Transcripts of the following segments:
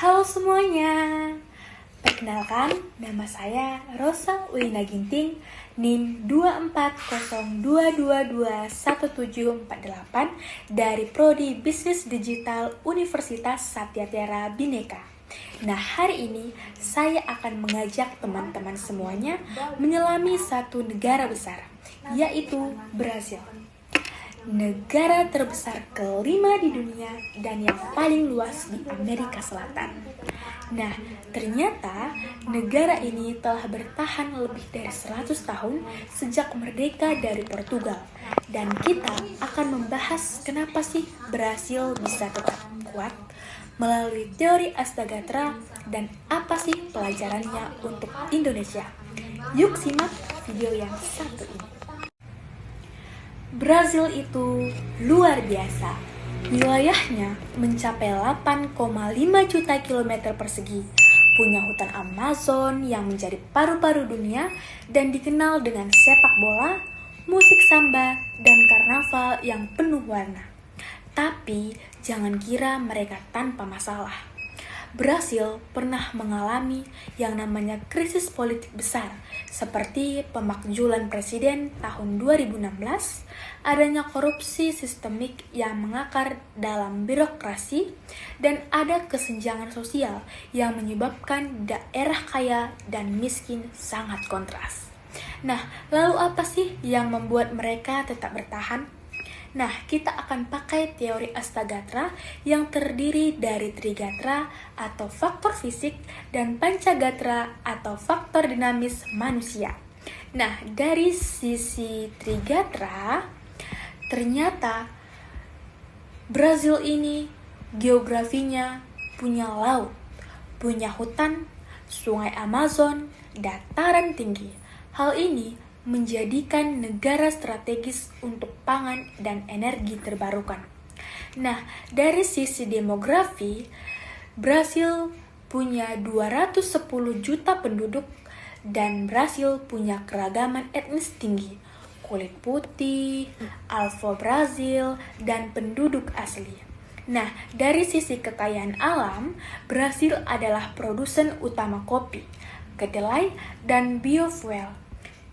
Halo semuanya, perkenalkan nama saya Rosa Ulina Ginting, NIM 240221748 dari Prodi Bisnis Digital Universitas Satyatiara Bhinneka. Nah, hari ini saya akan mengajak teman-teman semuanya menyelami satu negara besar, yaitu Brasil. Negara terbesar kelima di dunia dan yang paling luas di Amerika Selatan. Nah, ternyata negara ini telah bertahan lebih dari 100 tahun sejak merdeka dari Portugal. Dan kita akan membahas kenapa sih Brasil bisa tetap kuat melalui teori Astagatra dan apa sih pelajarannya untuk Indonesia. Yuk simak video yang satu ini. Brasil itu luar biasa. Wilayahnya mencapai 8,5 juta kilometer persegi. Punya hutan Amazon yang menjadi paru-paru dunia dan dikenal dengan sepak bola, musik samba, dan karnaval yang penuh warna. Tapi jangan kira mereka tanpa masalah. Brasil pernah mengalami yang namanya krisis politik besar, seperti pemakzulan presiden tahun 2016, adanya korupsi sistemik yang mengakar dalam birokrasi, dan ada kesenjangan sosial yang menyebabkan daerah kaya dan miskin sangat kontras. Nah, lalu apa sih yang membuat mereka tetap bertahan? Nah, kita akan pakai teori Astagatra yang terdiri dari Trigatra atau faktor fisik dan Pancagatra atau faktor dinamis manusia. Nah, dari sisi Trigatra, ternyata Brasil ini geografinya punya laut, punya hutan, sungai Amazon, dataran tinggi. Hal ini menjadikan negara strategis untuk pangan dan energi terbarukan. Nah, dari sisi demografi, Brasil punya 210 juta penduduk dan Brasil punya keragaman etnis tinggi, kulit putih, Afro-Brazil, dan penduduk asli. Nah, dari sisi kekayaan alam, Brasil adalah produsen utama kopi, kedelai, dan biofuel.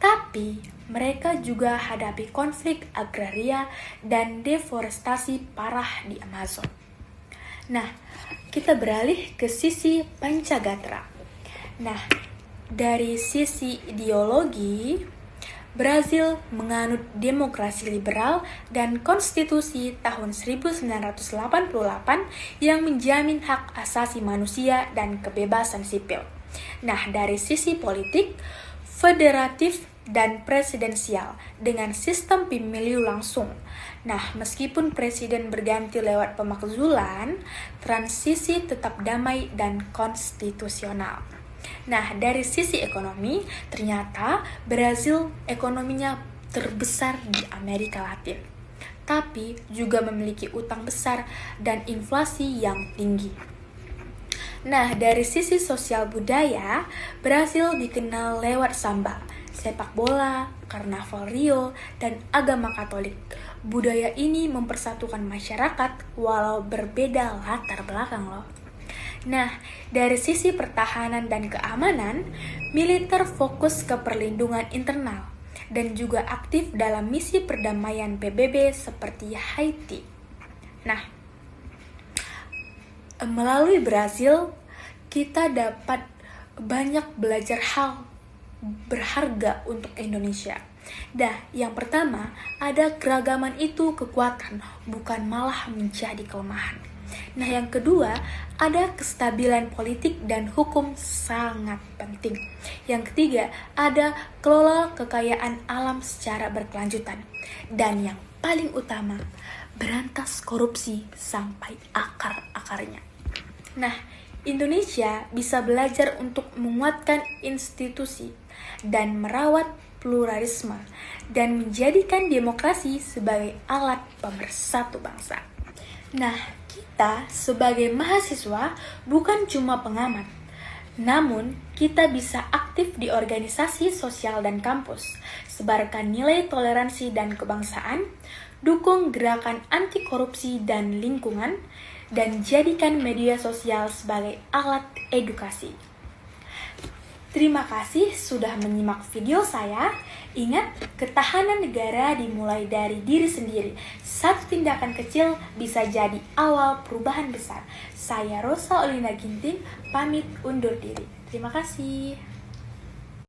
Tapi mereka juga hadapi konflik agraria dan deforestasi parah di Amazon. Nah, kita beralih ke sisi Pancagatra. Nah, dari sisi ideologi, Brasil menganut demokrasi liberal dan konstitusi tahun 1988 yang menjamin hak asasi manusia dan kebebasan sipil. Nah, dari sisi politik, federatif dan presidensial dengan sistem pemilu langsung. Nah, meskipun presiden berganti lewat pemakzulan, transisi tetap damai dan konstitusional. Nah, dari sisi ekonomi, ternyata Brasil ekonominya terbesar di Amerika Latin, tapi juga memiliki utang besar dan inflasi yang tinggi. Nah, dari sisi sosial budaya, Brasil dikenal lewat samba, sepak bola, karnaval Rio, dan agama Katolik. Budaya ini mempersatukan masyarakat walau berbeda latar belakang loh. Nah, dari sisi pertahanan dan keamanan, militer fokus ke perlindungan internal dan juga aktif dalam misi perdamaian PBB seperti Haiti. Nah, melalui Brasil, kita dapat banyak belajar hal berharga untuk Indonesia. Nah, yang pertama, ada keragaman itu kekuatan, bukan malah menjadi kelemahan. Nah, yang kedua, ada kestabilan politik dan hukum sangat penting. Yang ketiga, ada kelola kekayaan alam secara berkelanjutan. Dan yang paling utama, berantas korupsi sampai akar-akarnya. Nah, Indonesia bisa belajar untuk menguatkan institusi dan merawat pluralisme dan menjadikan demokrasi sebagai alat pemersatu bangsa. Nah, kita sebagai mahasiswa bukan cuma pengamat, namun kita bisa aktif di organisasi sosial dan kampus, sebarkan nilai toleransi dan kebangsaan, dukung gerakan anti korupsi dan lingkungan, dan jadikan media sosial sebagai alat edukasi. Terima kasih sudah menyimak video saya. Ingat, ketahanan negara dimulai dari diri sendiri. Satu tindakan kecil bisa jadi awal perubahan besar. Saya Rosa Olina Ginting, pamit undur diri. Terima kasih.